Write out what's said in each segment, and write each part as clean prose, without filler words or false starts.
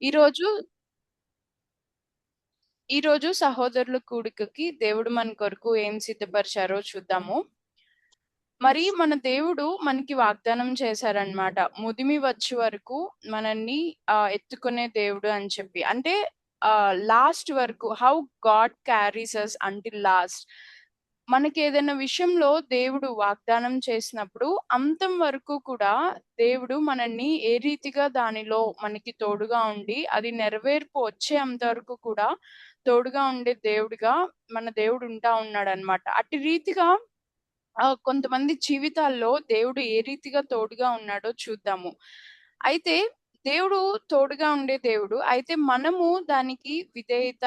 ఈరోజు ఈరోజు సహోదరుల కూడికకి దేవుడు మన కొరకు ఏం సిద్ధపరిచారో చూద్దాము. మరి మన దేవుడు మనకి వాగ్దానం చేశారనమాట. ముదిమి వచ్చే వరకు మనల్ని ఎత్తుకునే దేవుడు అని చెప్పి. అంటే లాస్ట్ వరకు how God carries us until last. మనకేదైనా విషయంలో దేవుడు వాగ్దానం చేసినప్పుడు అంతం వరకు కూడా దేవుడు మనల్ని ఏ రీతిగా దానిలో మనకి తోడుగా ఉండి, అది నెరవేర్పు వచ్చేంత వరకు కూడా తోడుగా ఉండే దేవుడిగా మన దేవుడు ఉంటా ఉన్నాడనమాట. అట్టి రీతిగా కొంతమంది జీవితాల్లో దేవుడు ఏ రీతిగా తోడుగా ఉన్నాడో చూద్దాము. అయితే దేవుడు తోడుగా ఉండే దేవుడు. అయితే మనము దానికి విధేయత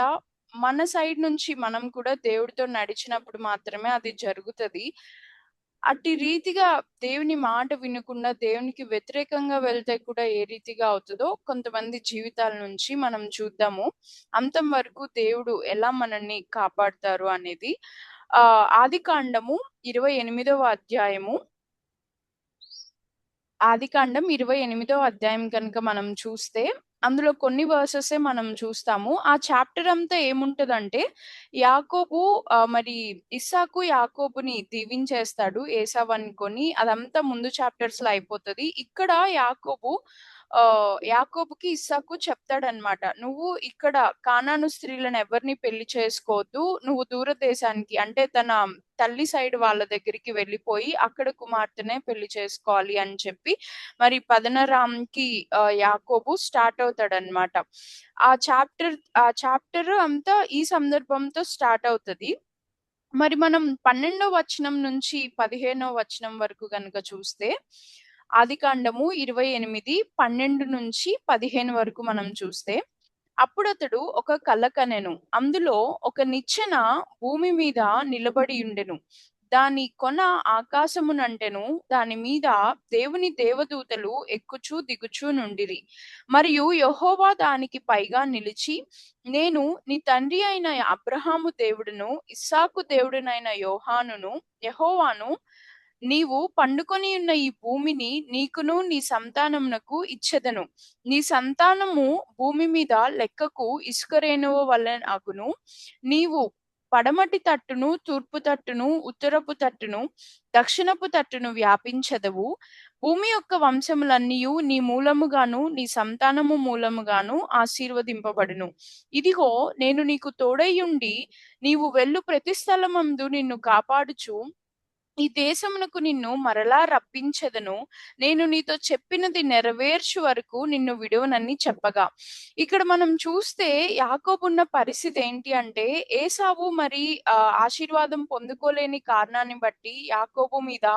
మన సైడ్ నుంచి మనం కూడా దేవుడితో నడిచినప్పుడు మాత్రమే అది జరుగుతది. అట్టి రీతిగా దేవుని మాట వినకుండా దేవునికి వ్యతిరేకంగా వెళ్తే కూడా ఏ రీతిగా అవుతదో కొంతమంది జీవితాల నుంచి మనం చూద్దాము. అంతం వరకు దేవుడు ఎలా మనల్ని కాపాడతారు అనేది. ఆదికాండము 28వ అధ్యాయము. ఆదికాండం 28వ అధ్యాయం కనుక మనం చూస్తే, అందులో కొన్ని వర్సెసే మనం చూస్తాము. ఆ చాప్టర్ అంతా ఏముంటదంటే, యాకోబు మరి ఇస్సాకు యాకోబుని దీవించేస్తాడు ఏశావు అనుకోని. అదంతా ముందు చాప్టర్స్‌లో అయిపోతది. ఇక్కడ యాకోబుకి ఇస్సాకు చెప్తాడన్నమాట. "నువ్వు ఇక్కడ కానాను స్త్రీలను ఎవరిని పెళ్లి చేసుకోవద్దు. నువ్వు దూరదేశానికి అంటే తన తల్లి సైడ్ వాళ్ళ దగ్గరికి వెళ్ళిపోయి అక్కడ కుమార్తెనే పెళ్లి చేసుకోవాలి" అని చెప్పి మరి పదనరాంకి యాకోబు స్టార్ట్ అవుతాడన్నమాట. ఆ చాప్టర్ అంతా ఈ సందర్భంతో స్టార్ట్ అవుతది. మరి మనం 12వ వచనం నుంచి 15వ వచనం వరకు గనుక చూస్తే, ఆదికాండము 28, 12-15 వరకు మనం చూస్తే, అప్పుడతడు ఒక కల కనెను. అందులో ఒక నిచ్చెన భూమి మీద నిలబడియుండెను. దాని కొన ఆకాశమునంటెను. దాని మీద దేవుని దేవదూతలు ఎక్కుచూ దిగుచూ నుండిరి. మరియు యెహోవా దానికి పైగా నిలిచి, నేను నీ తండ్రి అయిన అబ్రహాము దేవుడును, ఇస్సాకు దేవుడునైన యెహోవాను, నీవు పండుకొనియున్న ఈ భూమిని నీకును నీ సంతానమునకు ఇచ్చెదను. నీ సంతానము భూమి మీద లెక్కకు ఇసుక రేణువ వలె అగును. నీవు పడమటి తట్టును, తూర్పు తట్టును, ఉత్తరపు తట్టును, దక్షిణపు తట్టును వ్యాపించెదవు. భూమి యొక్క వంశములన్నీయు నీ మూలముగాను, నీ సంతానము మూలముగాను ఆశీర్వదింపబడును. ఇదిగో నేను నీకు తోడైయుండి, నీవు వెళ్ళు ప్రతి స్థలమందు నిన్ను కాపాడుచు ఈ దేశమునకు నిన్ను మరలా రప్పించెదను. నేను నీతో చెప్పినది నెరవేర్చు వరకు నిన్ను విడువనని చెప్పగా. ఇక్కడ మనం చూస్తే యాకోబున్న పరిస్థితి ఏంటి అంటే, ఏశావు మరి ఆశీర్వాదం పొందుకోలేని కారణాన్ని బట్టి యాకోబు మీద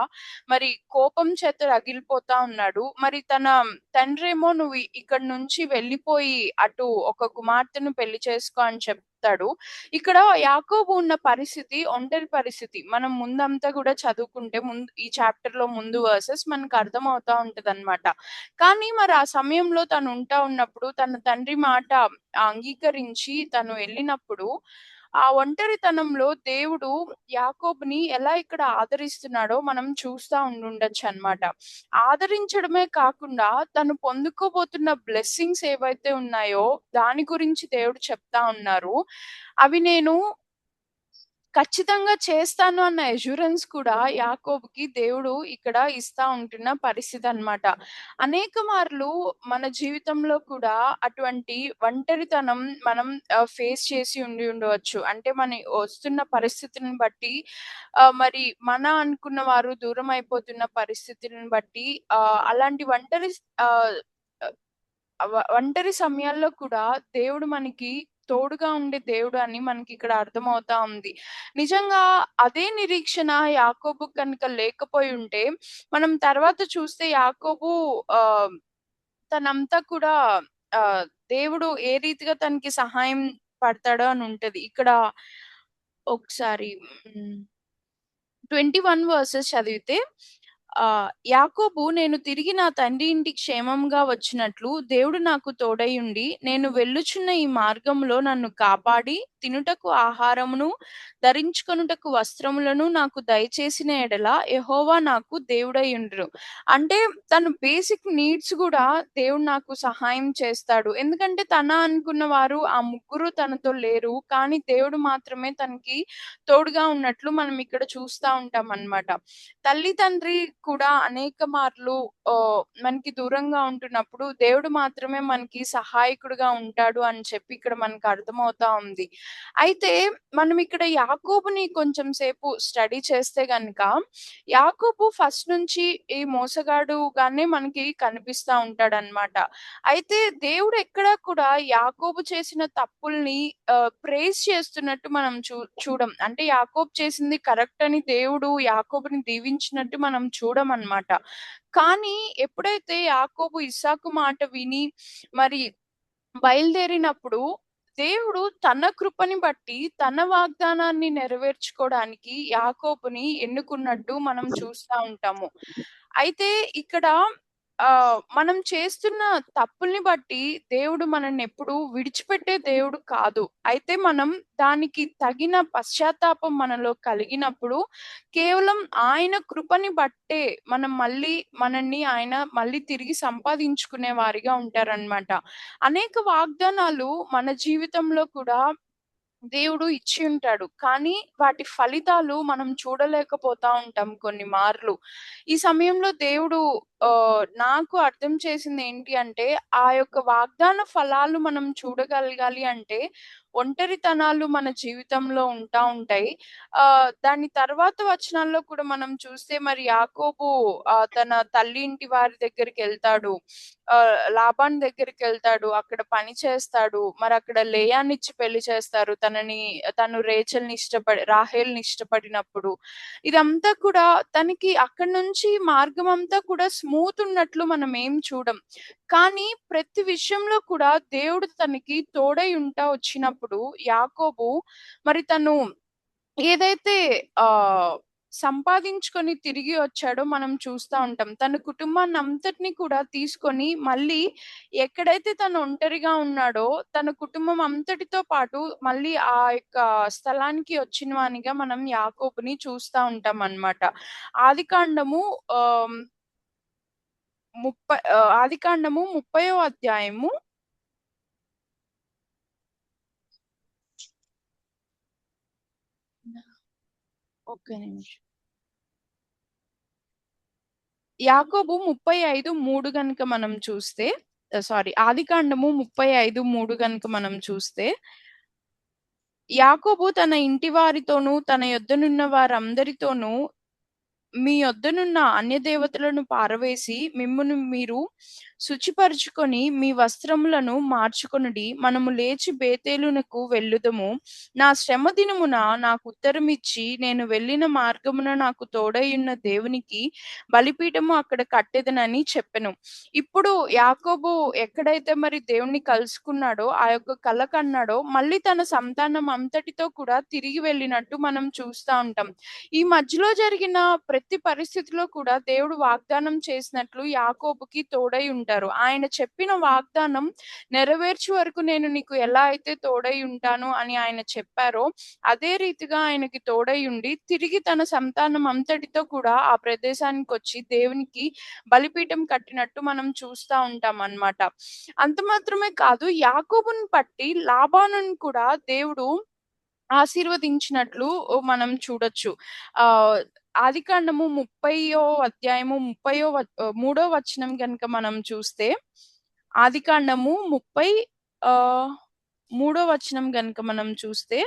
మరి కోపం చేత రగిలిపోతా ఉన్నాడు. మరి తన తండ్రేమో నువ్వు ఇక్కడి నుంచి వెళ్ళిపోయి అటు ఒక కుమార్తెను పెళ్లి చేసుకో అని చెప్తాడు. ఇక్కడ యాకోబు ఉన్న పరిస్థితి ఒంటరి పరిస్థితి. మనం ముందంతా కూడా చదువుకుంటే ఈ చాప్టర్‌లో ముందు వర్సెస్ మనకు అర్థమవుతా ఉంటదన్నమాట. కానీ మరి ఆ సమయంలో తను ఉంటా ఉన్నప్పుడు తన తండ్రి మాట అంగీకరించి తను ఎళ్ళినప్పుడు, ఆ ఒంటరితనంలో దేవుడు యాకోబుని ఎలా ఇక్కడ ఆదరిస్తున్నాడో మనం చూస్తా ఉండుండొచ్చన్నమాట. ఆదరించడమే కాకుండా తను పొందుకోబోతున్న బ్లెస్సింగ్స్ ఏవైతే ఉన్నాయో దాని గురించి దేవుడు చెప్తా ఉన్నారు. అవి నేను ఖచ్చితంగా చేస్తాను అన్న అష్యూరెన్స్ కూడా యాకోబుకి దేవుడు ఇక్కడ ఇస్తా ఉంటున్న పరిస్థితన్నమాట. అనేక మార్లు మన జీవితంలో కూడా అటువంటి ఒంటరితనం మనం ఫేస్ చేసి ఉండవచ్చు. అంటే మన వస్తున్న పరిస్థితిని బట్టి మరి మన అనుకున్న వారు దూరం అయిపోతున్న పరిస్థితులను బట్టి అలాంటి ఆహ్, ఒంటరి సమయాల్లో కూడా దేవుడు మనకి తోడుగా ఉండే దేవుడు అని మనకిక్కడ అర్థమవుతా ఉంది. నిజంగా అదే నిరీక్షణ యాకోబుకి కనుక లేకపోయుంటే, మనం తర్వాత చూస్తే యాకోబు ఆహ్, తనంతా కూడా ఆహ్, దేవుడు ఏ రీతిగా తనకి సహాయం పడతాడో అని ఉంటది. ఇక్కడ ఒకసారి 21 వర్సెస్ చదివితే యాకోబు నేను తిరిగి నా తండ్రి ఇంటికి క్షేమంగా వచ్చినట్లు దేవుడు నాకు తోడైయుండి నేను వెళ్ళుచున్న ఈ మార్గంలో నన్ను కాపాడి తినుటకు ఆహారమును, ధరించుకొనుటకు వస్త్రములను నాకు దయచేసిన ఎడల యెహోవా నాకు దేవుడయ్యుండును. అంటే తను బేసిక్ నీడ్స్ గూడా దేవుడు నాకు సహాయం చేస్తాడు. ఎందుకంటే తన అనుకున్న వారు ఆ ముగ్గురు తనతో లేరు. కానీ దేవుడు మాత్రమే తనకి తోడుగా ఉన్నట్లు మనం ఇక్కడ చూస్తా ఉంటామనమాట. తల్లి, తండ్రి కూడా అనేక మార్లు మనకి దూరంగా ఉంటున్నప్పుడు దేవుడు మాత్రమే మనకి సహాయకుడుగా ఉంటాడు అని చెప్పి ఇక్కడ మనకు అర్థమవుతా ఉంది. అయితే మనం ఇక్కడ యాకోబుని కొంచెం సేపు స్టడీ చేస్తే గనక, యాకోబు ఫస్ట్ నుంచి ఈ మోసగాడుగానే మనకి కనిపిస్తా ఉంటాడనమాట. అయితే దేవుడు ఎక్కడా కూడా యాకోబు చేసిన తప్పుల్ని ప్రైజ్ చేస్తున్నట్టు మనం చూడం. అంటే యాకోబు చేసింది కరెక్ట్ అని దేవుడు యాకోబుని దీవించినట్టు మనం చూడమనమాట. కానీ ఎప్పుడైతే యాకోబు ఇస్సాకు మాట విని మరి బయలుదేరినప్పుడు దేవుడు తన కృపని బట్టి తన వాగ్దానాన్ని నెరవేర్చుకోవడానికి యాకోబుని ఎన్నుకున్నట్టు మనం చూస్తా ఉంటాము. అయితే ఇక్కడ మనం చేస్తున్న తప్పుల్ని బట్టి దేవుడు మనల్నెప్పుడు విడిచిపెట్టే దేవుడు కాదు. అయితే మనం దానికి తగిన పశ్చాత్తాపం మనలో కలిగినప్పుడు కేవలం ఆయన కృపని బట్టే మనం మనల్ని ఆయన మళ్ళీ తిరిగి సంపాదించుకునే వారిగా ఉంటారనమాట. అనేక వాగ్దానాలు మన జీవితంలో కూడా దేవుడు ఇచ్చి ఉంటాడు. కానీ వాటి ఫలితాలు మనం చూడలేకపోతా ఉంటాం కొన్ని మార్లు. ఈ సమయంలో దేవుడు నాకు అర్థం చేసింది ఏంటి అంటే, ఆ యొక్క వాగ్దాన ఫలాలు మనం చూడగలగాలి అంటే, ఒంటరితనాలు మన జీవితంలో ఉంటా ఉంటాయి. దాని తర్వాత వచనాల్లో కూడా మనం చూస్తే మరి యాకోబు తన తల్లి ఇంటి వారి దగ్గరికెళ్తాడు. లాబాను దగ్గరికెళ్తాడు. అక్కడ పని చేస్తాడు. మరక్కడ లేయానిచ్చి పెళ్లి చేస్తారు. తను రాహేల్‌ని ఇష్టపడినప్పుడు. ఇదంతా కూడా తనకి అక్కడి నుంచి మార్గమంతా కూడా స్మూత్ ఉన్నట్లు మనం ఏం చూడం. కానీ ప్రతి విషయంలో కూడా దేవుడు తనకి తోడై వచ్చినప్పుడు యాకోబు మరి తను ఏదైతే సంపాదించుకొని తిరిగి వచ్చాడో మనం చూస్తా ఉంటాం. తన కుటుంబాన్నంతటిని కూడా తీసుకొని మళ్ళీ ఎక్కడైతే తను ఒంటరిగా ఉన్నాడో, తన కుటుంబం అంతటితో పాటు మళ్ళీ ఆ యొక్క స్థలానికి వచ్చిన వానిగా మనం యాకోబుని చూస్తా ఉంటామనమాట. ఆదికాండము ఆహ్, ఆదికాండము 30వ అధ్యాయము ఒక్క నిమిషం. యాకోబు 35:3 గనుక మనం చూస్తే ఆదికాండము 35:3 గనుక మనం చూస్తే, యాకోబు తన ఇంటి వారితోనూ, తన యొద్దనున్న వారందరితోనూ మీ యొద్దనున్న అన్యదేవతలను పారవేసి మిమ్మును మీరు శుచిపరచుకొని మీ వస్త్రములను మార్చుకొనుడి. మనము లేచి బేతేలునకు వెళ్ళుదము. నా శ్రమ దినమున నాకు ఉత్తరమిచ్చి నేను వెళ్ళిన మార్గమున నాకు తోడైయున్న దేవునికి బలిపీఠము అక్కడ కట్టెదనని చెప్పెను. ఇప్పుడు యాకోబు ఎక్కడైతే మరి దేవుణ్ణి కలుసుకున్నాడో, ఆ యొక్క కల కన్నాడో, మళ్ళీ తన సంతానం అంతటితో కూడా తిరిగి వెళ్ళినట్టు మనం చూస్తా ఉంటాం. ఈ మధ్యలో జరిగిన ప్రతి పరిస్థితిలో కూడా దేవుడు వాగ్దానం చేసినట్లు యాకోబుకి తోడై ఉంటారు. ఆయన చెప్పిన వాగ్దానం నెరవేర్చే వరకు నేను నీకు ఎలా అయితే తోడై ఉంటాను అని ఆయన చెప్పారో, అదే రీతిగా ఆయనకి తోడై ఉండి తిరిగి తన సంతానం అంతటితో కూడా ఆ ప్రదేశానికొచ్చి దేవునికి బలిపీఠం కట్టినట్టు మనం చూస్తా ఉంటామన్నమాట. అంత మాత్రమే కాదు, యాకోబుని బట్టి లాబానుని కూడా దేవుడు ఆశీర్వదించినట్లు మనం చూడొచ్చు. ఆహ్, ఆదికాండము 30వ అధ్యాయము 3వ వచనం గనుక మనం చూస్తే, ఆదికాండము 30 ఆహ్, 3వ వచనం గనుక మనం చూస్తే,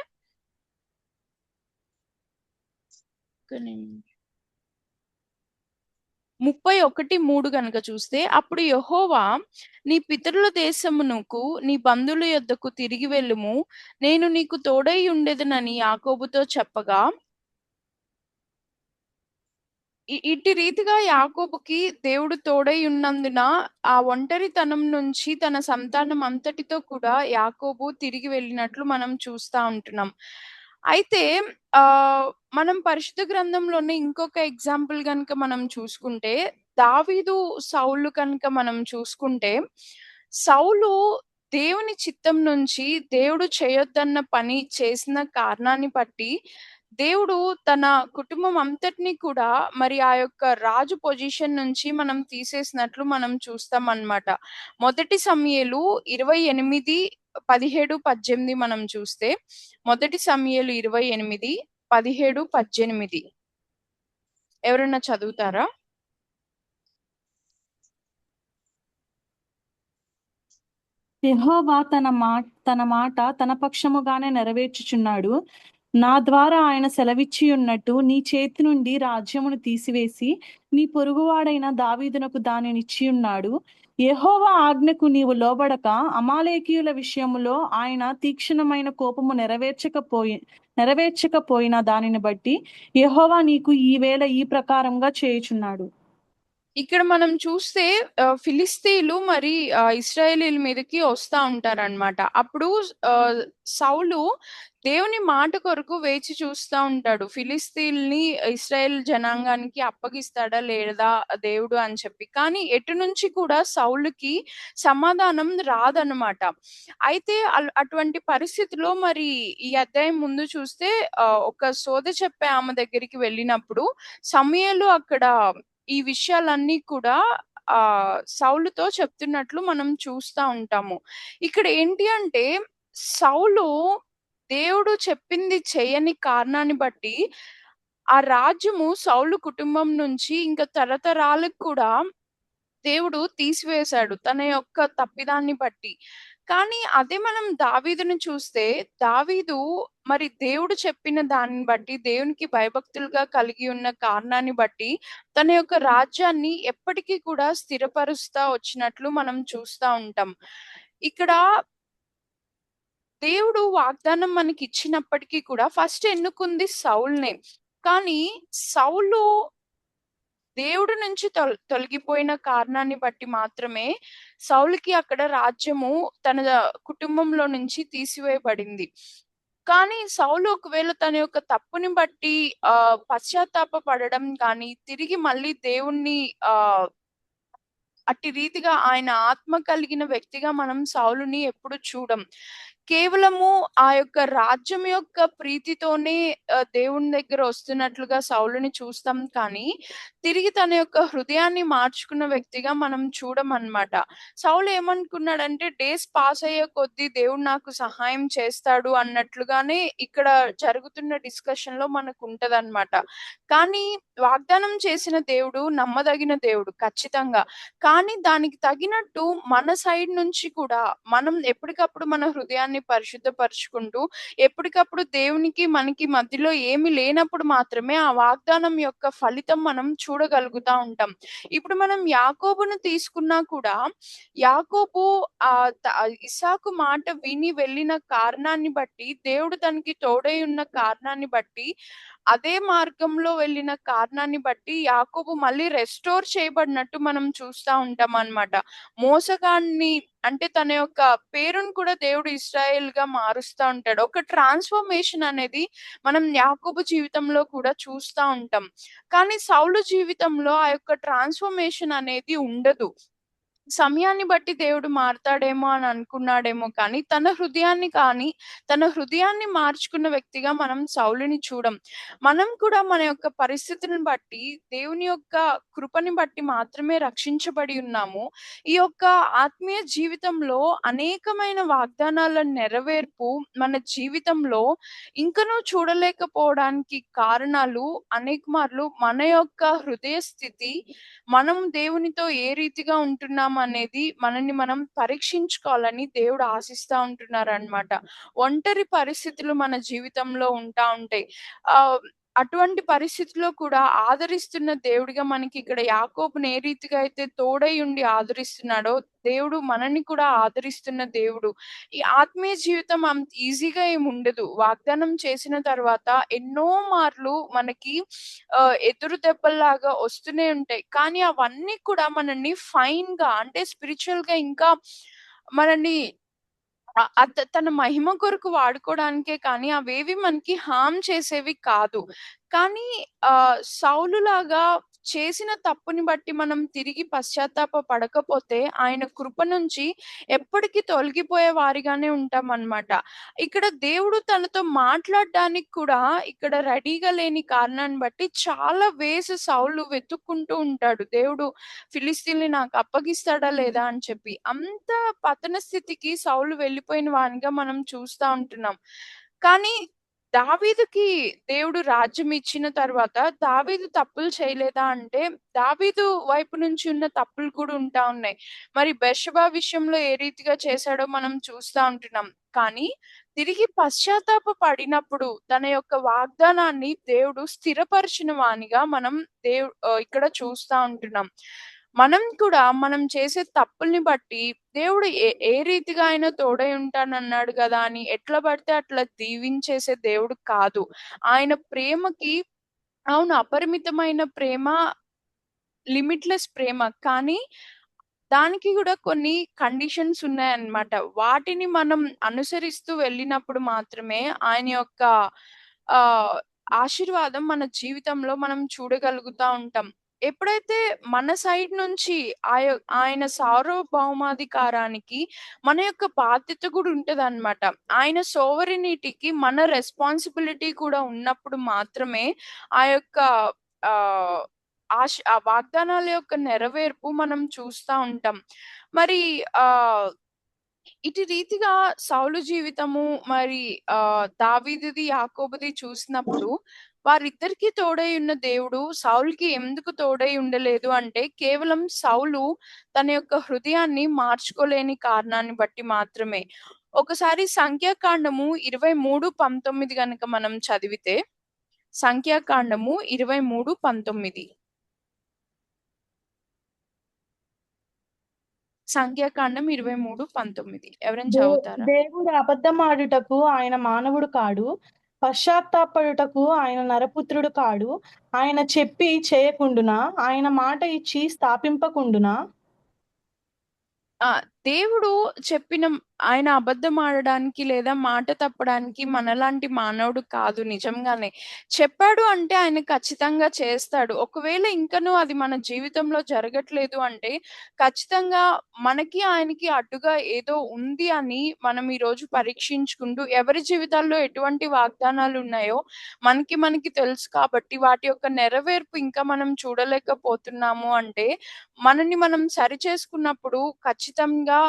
ఒక్క నిమిషం. 31:3 గనుక చూస్తే, అప్పుడు యెహోవా నీ పితరుల దేశమునకు నీ బంధువుల యొద్దకు తిరిగి వెళ్ళుము. నేను నీకు తోడై ఉండెదనని యాకోబుతో చెప్పగా, ఇట్టి రీతిగా యాకోబుకి దేవుడు తోడై ఉన్నందున ఆ ఒంటరితనం నుంచి తన సంతానం అంతటితో కూడా యాకోబు తిరిగి వెళ్ళినట్లు మనం చూస్తా ఉంటున్నాం. అయితే ఆహ్, మనం పరిశుద్ధ గ్రంథంలోనే ఇంకొక ఎగ్జాంపుల్ గనుక మనం చూసుకుంటే, దావీదు, సౌలు కనుక మనం చూసుకుంటే, సౌలు దేవుని చిత్తం నుంచి దేవుడు చేయొద్దన్న పని చేసిన కారణాన్ని బట్టి, దేవుడు తన కుటుంబం అంతటిని కూడా మరి ఆ యొక్క రాజు పొజిషన్ నుంచి మనం తీసేసినట్లు మనం చూస్తామనమాట. మొదటి సమూయేలు 28, 17, 18 మనం చూస్తే, మొదటి సమూయేలు 28, 17, 18 ఎవరన్నా చదువుతారా? యెహోవా తన మాట తన పక్షముగానే నెరవేర్చుచున్నాడు. నా ద్వారా ఆయన సెలవిచ్చియున్నట్టు నీ చేతి నుండి రాజ్యమును తీసివేసి నీ పొరుగువాడైన దావీదునకు దానినిచ్చియున్నాడు. యెహోవా ఆజ్ఞకు నీవు లోబడక అమాలేకీయుల విషయములో ఆయన తీక్షణమైన కోపము నెరవేర్చకపోయిన దానిని బట్టి యెహోవా నీకు ఈవేళ ఈ ప్రకారంగా చేయుచున్నాడు. ఇక్కడ మనం చూస్తే ఫిలిస్తీన్లు మరి ఇశ్రాయేలీల మీదకి వస్తా ఉంటారనమాట. అప్పుడు సౌలు దేవుని మాట కొరకు వేచి చూస్తా ఉంటాడు. ఫిలిస్తీన్‌ని ఇశ్రాయేల్ జనాంగానికి అప్పగిస్తాడా లేదా దేవుడు అని చెప్పి. కానీ ఎటు నుంచి కూడా సౌలుకి సమాధానం రాదనమాట. అయితే అటువంటి పరిస్థితిలో మరి ఈ అధ్యాయం ముందు చూస్తే ఒక సోద చెప్పే ఆమె దగ్గరికి వెళ్ళినప్పుడు సమూయేలు అక్కడ ఈ విషయాలన్నీ కూడా సౌలుతో చెప్తున్నట్లు మనం చూస్తా ఉంటాము. ఇక్కడ ఏంటి అంటే సౌలు దేవుడు చెప్పింది చేయని కారణాన్ని బట్టి ఆ రాజ్యము సౌలు కుటుంబం నుంచి ఇంకా తరతరాలకు కూడా దేవుడు తీసివేశాడు తన యొక్క తప్పిదాన్ని బట్టి. కానీ అదే మనం దావీదుని చూస్తే, దావీదు మరి దేవుడు చెప్పిన దాన్ని బట్టి, దేవునికి భయభక్తులుగా కలిగి ఉన్న కారణాన్ని బట్టి, తన యొక్క రాజ్యాన్ని ఎప్పటికీ కూడా స్థిరపరుస్తా వచ్చినట్లు మనం చూస్తా ఉంటాం. ఇక్కడ దేవుడు వాగ్దానం మనకిచ్చినప్పటికీ కూడా ఫస్ట్ ఎన్నుకుంది సౌలునే. కానీ సౌలు దేవుడి నుంచి తొలగిపోయిన కారణాన్ని బట్టి మాత్రమే సౌలుకి అక్కడ రాజ్యము తన కుటుంబంలో నుంచి తీసివేయబడింది. కానీ సౌలు ఒకవేళ తన యొక్క తప్పుని బట్టి పశ్చాత్తాప పడడం గాని, తిరిగి మళ్ళీ దేవుణ్ణి అట్టి రీతిగా ఆయన ఆత్మ కలిగిన వ్యక్తిగా మనం సౌలుని ఎప్పుడు చూడం. కేవలము ఆ యొక్క రాజ్యం యొక్క ప్రీతితోనే దేవుని దగ్గర వస్తున్నట్లుగా సౌలుని చూస్తాం కానీ, తిరిగి తన యొక్క హృదయాన్ని మార్చుకున్న వ్యక్తిగా మనం చూడమనమాట. సౌలు ఏమనుకున్నాడంటే డేస్ పాస్ అయ్యే కొద్దీ దేవుడు నాకు సహాయం చేస్తాడు అన్నట్లుగానే ఇక్కడ జరుగుతున్న డిస్కషన్‌లో మనకుంటదనమాట. కానీ వాగ్దానం చేసిన దేవుడు నమ్మదగిన దేవుడు ఖచ్చితంగా. కానీ దానికి తగినట్టు మన సైడ్ నుంచి కూడా మనం ఎప్పటికప్పుడు మన హృదయాన్ని పరిశుద్ధపరుచుకుంటూ, ఎప్పటికప్పుడు దేవునికి, మనకి మధ్యలో ఏమి లేనప్పుడు మాత్రమే ఆ వాగ్దానం యొక్క ఫలితం మనం చూడగలుగుతా ఉంటాం. ఇప్పుడు మనం యాకోబును తీసుకున్నా కూడా, యాకోబు ఇస్సాకు మాట విని వెళ్ళిన కారణాన్ని బట్టి, దేవుడు తనకి తోడై ఉన్న కారణాన్ని బట్టి, అదే మార్గంలో వెళ్ళిన కారణాన్ని బట్టి యాకోబు మళ్ళీ రెస్టోర్ చేయబడినట్టు మనం చూస్తా ఉంటామన్నమాట. మోసగాన్ని అంటే తన యొక్క పేరును కూడా దేవుడు ఇశ్రాయేల్‌గా మారుస్తా ఉంటాడు. ఒక ట్రాన్స్‌ఫర్మేషన్ అనేది మనం యాకోబు జీవితంలో కూడా చూస్తా ఉంటాం. కానీ సౌలు జీవితంలో ఆ యొక్క ట్రాన్స్‌ఫర్మేషన్ అనేది ఉండదు. సమయాన్ని బట్టి దేవుడు మారతాడేమో అని అనుకున్నాడేమో కానీ, తన హృదయాన్ని మార్చుకున్న వ్యక్తిగా మనం సౌలుని చూడం. మనం కూడా మన యొక్క పరిస్థితిని బట్టి, దేవుని యొక్క కృపని బట్టి మాత్రమే రక్షించబడి ఉన్నాము. ఈ యొక్క ఆత్మీయ జీవితంలో అనేకమైన వాగ్దానాల నెరవేర్పు మన జీవితంలో ఇంకనూ చూడలేకపోవడానికి కారణాలు అనేక మార్లు మన యొక్క హృదయ స్థితి, మనం దేవునితో ఏ రీతిగా ఉంటున్నామనేది మనల్ని మనం పరీక్షించుకోవాలని దేవుడు ఆశిస్తా ఉంటున్నారనమాట. ఒంటరి పరిస్థితులు మన జీవితంలో ఉంటా ఉంటాయి. అటువంటి పరిస్థితిలో కూడా ఆదరిస్తున్న దేవుడిగా మనకి ఇక్కడ యాకోబుని ఏ రీతిగా అయితే తోడై ఉండి ఆదరిస్తున్నాడో, దేవుడు మనల్ని కూడా ఆదరిస్తున్న దేవుడు. ఈ ఆత్మీయ జీవితం అంత ఈజీగా ఏమి ఉండదు. వాగ్దానం చేసిన తర్వాత ఎన్నో మార్లు మనకి ఎదురు దెబ్బల్లాగా వస్తూనే ఉంటాయి. కానీ అవన్నీ కూడా మనల్ని ఫైన్‌గా అంటే స్పిరిచ్యువల్‌గా ఇంకా మనల్ని తన మహిమ కొరకు వాడుకోవడానికే కానీ అవేవి మనకి హార్మ్ చేసేవి కాదు. కానీ సౌలులాగా చేసిన తప్పుని బట్టి మనం తిరిగి పశ్చాత్తాప పడకపోతే ఆయన కృప నుంచి ఎప్పటికీ తొలగిపోయే వారిగానే ఉంటామన్నమాట. ఇక్కడ దేవుడు తనతో మాట్లాడడానికి కూడా ఇక్కడ రెడీగా లేని కారణాన్ని బట్టి చాలా వేస్ సౌలు వెతుక్కుంటూ ఉంటాడు. దేవుడు ఫిలిస్తీన్‌ని నాకు అప్పగిస్తాడా లేదా అని చెప్పి. అంత పతన స్థితికి సౌలు వెళ్ళిపోయిన వానిగా మనం చూస్తా ఉంటున్నాం. కానీ దావీదుకి దేవుడు రాజ్యం ఇచ్చిన తర్వాత దావీదు తప్పులు చేయలేదా అంటే, దావీదు వైపు నుంచి ఉన్న తప్పులు కూడా ఉంటా ఉన్నాయి. మరి బెర్షెబా విషయంలో ఏ రీతిగా చేశాడో మనం చూస్తా ఉంటున్నాం. కానీ తిరిగి పశ్చాత్తాప పడినప్పుడు తన యొక్క వాగ్దానాన్ని దేవుడు స్థిరపరిచిన వానిగా మనం ఇక్కడ చూస్తా ఉంటున్నాం. మనం కూడా మనం చేసే తప్పుల్ని బట్టి దేవుడు ఏ రీతిగా అయినా తోడై ఉంటానన్నాడు గదా అని ఎట్లా పడితే అట్లా దీవించేసే దేవుడు కాదు. ఆయన ప్రేమకి అవును అపరిమితమైన ప్రేమ, లిమిట్‌లెస్ ప్రేమ. కానీ దానికి గూడా కొన్ని కండిషన్స్ ఉన్నాయన్నమాట. వాటిని మనం అనుసరిస్తూ వెళ్ళినప్పుడు మాత్రమే ఆయన యొక్క ఆహ్, ఆశీర్వాదం మన జీవితంలో మనం చూడగలుగుతా ఉంటాం. ఎప్పుడైతే మన సైడ్ నుంచి ఆయన సార్వభౌమాధికారానికి మన యొక్క బాధ్యత గూడా ఉంటదన్నమాట. ఆయన సోవరెనిటీకి మన రెస్పాన్సిబిలిటీ కూడా ఉన్నప్పుడు మాత్రమే ఆ యొక్క ఆహ్ ఆ వాగ్దానాల యొక్క నెరవేర్పు మనం చూస్తా ఉంటాం. మరి ఆహ్, ఇటు రీతిగా సౌలు జీవితము మరి దావీదుది, యాకోబుది చూసినప్పుడు వారిద్దరికీ తోడై ఉన్న దేవుడు సౌలుకి ఎందుకు తోడై ఉండలేదు అంటే కేవలం సౌలు తన యొక్క హృదయాన్ని మార్చుకోలేని కారణాన్ని బట్టి మాత్రమే. ఒకసారి సంఖ్యాకాండము 23:19 గనక మనం చదివితే సంఖ్యాకాండము 23:19 సంఖ్యాకాండం 23:19 ఎవరైనా చదువుతారా? దేవుడు అబద్ధమాడుటకు ఆయన మానవుడు కాడు, పశ్చాత్తాపడుటకు ఆయన నరపుత్రుడు కాడు. ఆయన చెప్పి చేయకుండునా, ఆయన మాట ఇచ్చి స్థాపింపకుండునా. ఆ! దేవుడు చెప్పిన ఆయన అబద్ధమాడడానికి లేదా మాట తప్పడానికి మనలాంటి మానవుడు కాదు నిజంగానే. చెప్పాడు అంటే ఆయన ఖచ్చితంగా చేస్తాడు. ఒకవేళ ఇంకనూ అది మన జీవితంలో జరగట్లేదు అంటే ఖచ్చితంగా మనకి, ఆయనకి అడ్డుగా ఏదో ఉంది అని మనం ఈరోజు పరీక్షించుకుంటూ ఎవరి జీవితాల్లో ఎటువంటి వాగ్దానాలున్నాయో మనకి తెలుసు కాబట్టి వాటి యొక్క నెరవేర్పు ఇంకా మనం చూడలేకపోతున్నాము అంటే మనల్ని మనం సరిచేసుకున్నప్పుడు ఖచ్చితంగా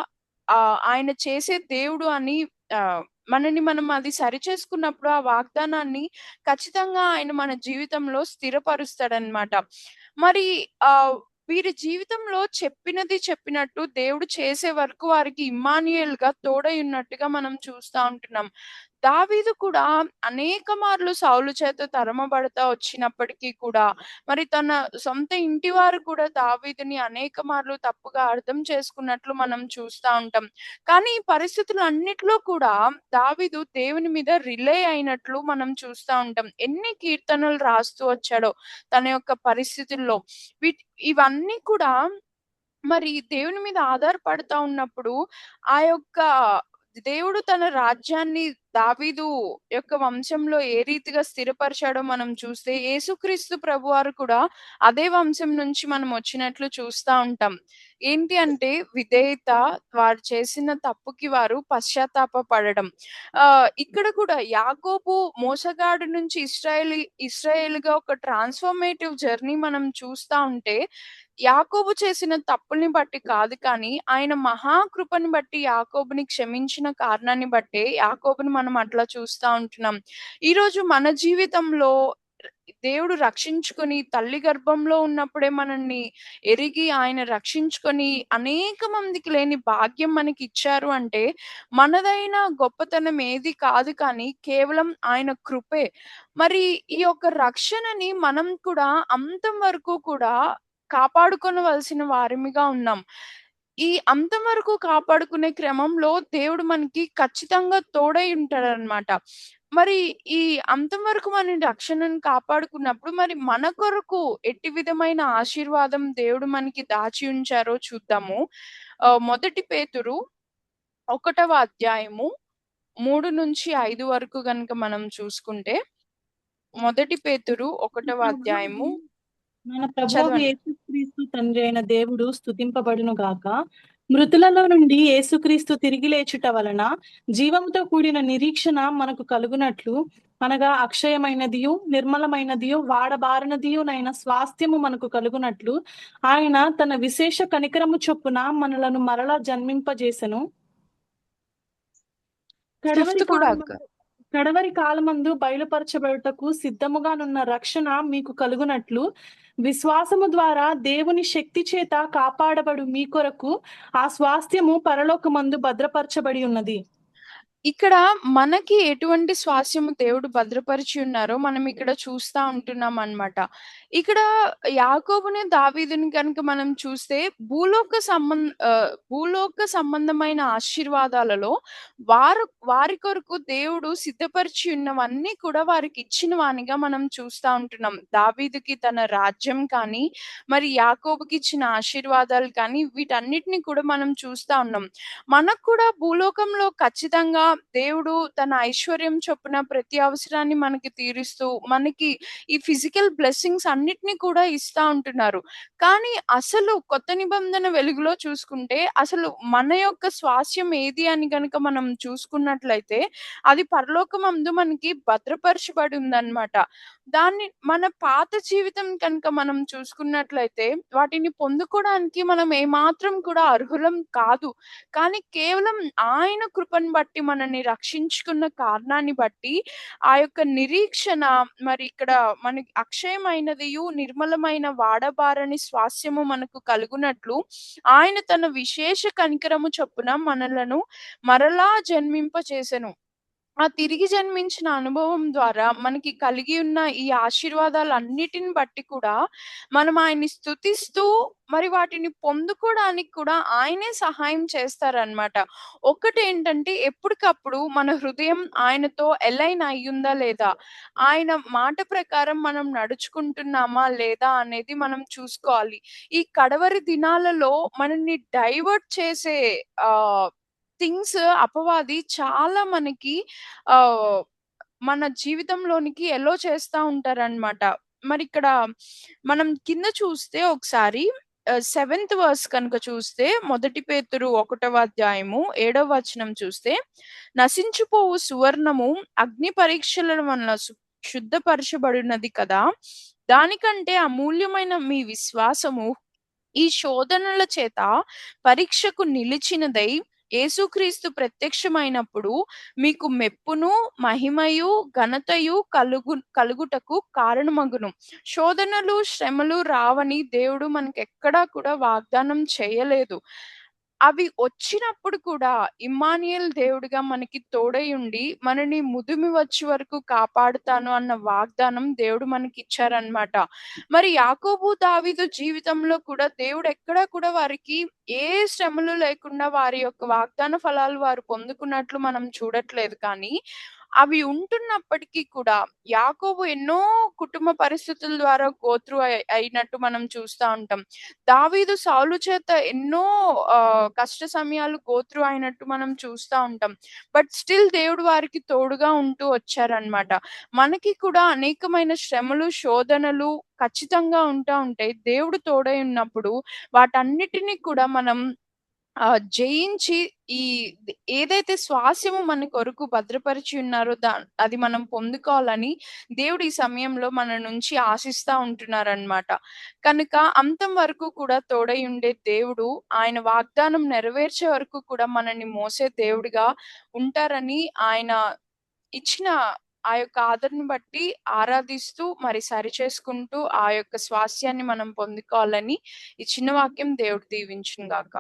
ఆయన చేసే దేవుడు అని ఆహ్, మనల్ని మనం అది సరిచేసుకున్నప్పుడు ఆ వాగ్దానాన్ని ఖచ్చితంగా ఆయన మన జీవితంలో స్థిరపరుస్తాడనమాట. మరి ఆహ్, వీరి జీవితంలో చెప్పినది చెప్పినట్టు దేవుడు చేసే వరకు వారికి ఇమ్మానుయేల్‌గా తోడై ఉన్నట్టుగా మనం చూస్తా ఉంటున్నాం. దావీదు కూడా అనేక మార్లు సౌలు చేత తరమబడతా వచ్చినప్పటికీ కూడా మరి తన సొంత ఇంటి వారు కూడా దావీదుని అనేక మార్లు తప్పుగా అర్థం చేసుకున్నట్లు మనం చూస్తా ఉంటాం. కానీ ఈ పరిస్థితులన్నిట్లో కూడా దావీదు దేవుని మీద రిలే అయినట్లు మనం చూస్తా ఉంటాం. ఎన్ని కీర్తనలు రాస్తూ వచ్చాడో తన యొక్క పరిస్థితుల్లో. ఇవన్నీ కూడా మరి దేవుని మీద ఆధారపడతా ఉన్నప్పుడు, ఆ యొక్క దేవుడు తన రాజ్యాన్ని దావీదు యొక్క వంశంలో ఏ రీతిగా స్థిరపరిచాడో మనం చూస్తే, యేసుక్రీస్తు ప్రభువారు కూడా అదే వంశం నుంచి మనం వచ్చినట్లు చూస్తా ఉంటాం. ఏంటి అంటే విధేయత, వారు చేసిన తప్పుకి వారు పశ్చాత్తాప పడడం. ఇక్కడ కూడా యాకోబు మోసగాడు నుంచి ఇశ్రాయేలుగా ఒక ట్రాన్స్‌ఫర్మేటివ్ జర్నీ మనం చూస్తా ఉంటే, యాకోబు చేసిన తప్పుల్ని బట్టి కాదు కానీ, ఆయన మహాకృపను బట్టి యాకోబుని క్షమించిన కారణాన్ని బట్టే యాకోబుని మనం అట్లా చూస్తా ఉంటున్నాం. ఈరోజు మన జీవితంలో దేవుడు రక్షించుకొని తల్లి గర్భంలో ఉన్నప్పుడే మనల్ని ఎరిగి ఆయన రక్షించుకొని అనేక మందికి లేని భాగ్యం మనకిచ్చారు అంటే, మనదైన గొప్పతనం ఏది కాదు కానీ కేవలం ఆయన కృపే. మరి ఈ యొక్క రక్షణని మనం కూడా అంతం వరకు కూడా కాపాడుకొనవలసిన వారిమిగా ఉన్నాం. ఈ అంతం వరకు కాపాడుకునే క్రమంలో దేవుడు మనకి ఖచ్చితంగా తోడై ఉంటాడనమాట. మరి ఈ అంతం వరకు మన రక్షణను కాపాడుకున్నప్పుడు మరి మన కొరకు ఎట్టి విధమైన ఆశీర్వాదం దేవుడు మనకి దాచి ఉంచారో చూద్దాము. మొదటి పేతురు 1వ అధ్యాయము 3-5 వరకు గనుక మనం చూసుకుంటే, మొదటి పేతురు 1వ అధ్యాయము మన ప్రభువు చదవండి. యేసుక్రీస్తు తండ్రి అయిన దేవుడు స్తుతింపబడును గాక. మృతులలో నుండి యేసుక్రీస్తు తిరిగి లేచుట వలన జీవముతో కూడిన నిరీక్షణ మనకు కలుగునట్లు, అనగా అక్షయమైనదియు నిర్మలమైనదియు వాడబారనదియునైన స్వాస్థ్యము మనకు కలుగునట్లు ఆయన తన విశేష కనికరము చొప్పున మనలను మరలా జన్మింపజేసెను. కడవరి ఫిఫ్త్ కూడా అక్క. కాలమందు కడవరి కాలమందు బయలుపరచబడుటకు సిద్ధముగానున్న రక్షణ మీకు కలుగునట్లు విశ్వాసము ద్వారా దేవుని శక్తి చేత కాపాడబడు మీ కొరకు ఆ స్వాస్థ్యము పరలోకమందు భద్రపరచబడి ఉన్నది. ఇక్కడ మనకి ఎటువంటి స్వాస్యము దేవుడు భద్రపరిచి ఉన్నారో మనం ఇక్కడ చూస్తా ఉంటున్నాం అన్నమాట. ఇక్కడ యాకోబుని, దావీదుని కనుక మనం చూస్తే భూలోక సంబంధమైన ఆశీర్వాదాలలో వారి కొరకు దేవుడు సిద్ధపరిచి ఉన్నవన్నీ కూడా వారికి ఇచ్చిన వానిగా మనం చూస్తా ఉంటున్నాం. దావీదుకి తన రాజ్యం కానీ, మరి యాకోబుకి ఇచ్చిన ఆశీర్వాదాలు కానీ వీటన్నిటిని కూడా మనం చూస్తా ఉన్నాం. మనకు కూడా భూలోకంలో ఖచ్చితంగా దేవుడు తన ఐశ్వర్యం చొప్పున ప్రతి అవసరాన్ని మనకి తీరుస్తూ, మనకి ఈ ఫిజికల్ బ్లెస్సింగ్స్ అన్నిటిని కూడా ఇస్తా ఉంటున్నారు. కానీ అసలు కొత్త నిబంధన వెలుగులో చూసుకుంటే, అసలు మన యొక్క స్వాస్యం ఏది అని గనక మనం చూసుకున్నట్లయితే, అది పరలోకమందు మనకి భద్రపరచబడి ఉందన్నమాట. దాన్ని మన పాత జీవితం కనుక మనం చూసుకున్నట్లయితే, వాటిని పొందుకోవడానికి మనం ఏమాత్రం కూడా అర్హులం కాదు. కానీ కేవలం ఆయన కృపను బట్టి మనల్ని రక్షించుకున్న కారణాన్ని బట్టి ఆ యొక్క నిరీక్షణ మరి ఇక్కడ మనకి అక్షయమైనదియు నిర్మలమైన వాడబారని స్వాస్యము మనకు కలుగునట్లు ఆయన తన విశేష కనికరము చొప్పున మనలను మరలా జన్మింప చేసెను. ఆ తిరిగి జన్మించిన అనుభవం ద్వారా మనకి కలిగి ఉన్న ఈ ఆశీర్వాదాలన్నిటిని బట్టి కూడా మనం ఆయన్ని స్తుతిస్తూ మరి వాటిని పొందుకోవడానికి కూడా ఆయనే సహాయం చేస్తారనమాట. ఒకటేంటంటే ఎప్పటికప్పుడు మన హృదయం ఆయనతో ఎలైన్ అయ్యుందా లేదా? ఆయన మాట ప్రకారం మనం నడుచుకుంటున్నామా లేదా అనేది మనం చూసుకోవాలి. ఈ కడవరి దినాలలో మనల్ని డైవర్ట్ చేసే ఆహ్, థింగ్స్ అపవాది చాలా మనకి ఆహ్, మన జీవితంలోనికి ఎలో చేస్తా ఉంటారనమాట. మరిక్కడ మనం కింద చూస్తే ఒకసారి సెవెంత్ వర్స్ కనుక చూస్తే, మొదటి పేతురు 1వ అధ్యాయము 7వ వచనం చూస్తే, నశించిపోవు సువర్ణము అగ్ని పరీక్షల వలన శుద్ధపరచబడినది కదా! దానికంటే అమూల్యమైన మీ విశ్వాసము ఈ శోధనల చేత పరీక్షకు నిలిచినదై యేసుక్రీస్తు ప్రత్యక్షమైనప్పుడు మీకు మెప్పును, మహిమయు, ఘనతయు కలుగుటకు కారణమగును. శోధనలు, శ్రమలు రావని దేవుడు మనకెక్కడా కూడా వాగ్దానం చేయలేదు. అవి వచ్చినప్పుడు కూడా ఇమ్మానుయేల్ దేవుడిగా మనకి తోడై ఉండి, మనని ముదిమి వచ్చే వరకు కాపాడుతాను అన్న వాగ్దానం దేవుడు మనకిచ్చారన్నమాట. మరి యాకోబు, దావీదు జీవితంలో కూడా దేవుడు ఎక్కడా కూడా వారికి ఏ శ్రమలు లేకుండా వారి యొక్క వాగ్దాన ఫలాలు వారు పొందుకున్నట్లు మనం చూడట్లేదు. కానీ అవి ఉంటున్నప్పటికీ కూడా యాకోబు ఎన్నో కుటుంబ పరిస్థితుల ద్వారా గో త్రూ అయినట్టు మనం చూస్తా ఉంటాం. దావీదు సౌలు చేత ఎన్నో కష్ట సమయాలు గో త్రూ అయినట్టు మనం చూస్తా ఉంటాం. బట్ స్టిల్ దేవుడు వారికి తోడుగా ఉంటూ వచ్చారన్నమాట. మనకి కూడా అనేకమైన శ్రమలు, శోధనలు ఖచ్చితంగా ఉంటా ఉంటాయి. దేవుడు తోడై ఉన్నప్పుడు వాటన్నిటిని కూడా మనం జయించి ఈ ఏదైతే స్వాస్యము మన కొరకు భద్రపరిచి ఉన్నారో అది మనం పొందుకోవాలని దేవుడు ఈ సమయంలో మన నుంచి ఆశిస్తా ఉంటున్నారనమాట. కనుక అంతం వరకు కూడా తోడై ఉండే దేవుడు ఆయన వాగ్దానం నెరవేర్చే వరకు కూడా మనల్ని మోసే దేవుడిగా ఉంటారని ఆయన ఇచ్చిన ఆ యొక్క ఆదరణ బట్టి ఆరాధిస్తూ మరి సరిచేసుకుంటూ ఆ యొక్క స్వాస్యాన్ని మనం పొందుకోవాలని ఈ చిన్న వాక్యం దేవుడు దీవించును గాక.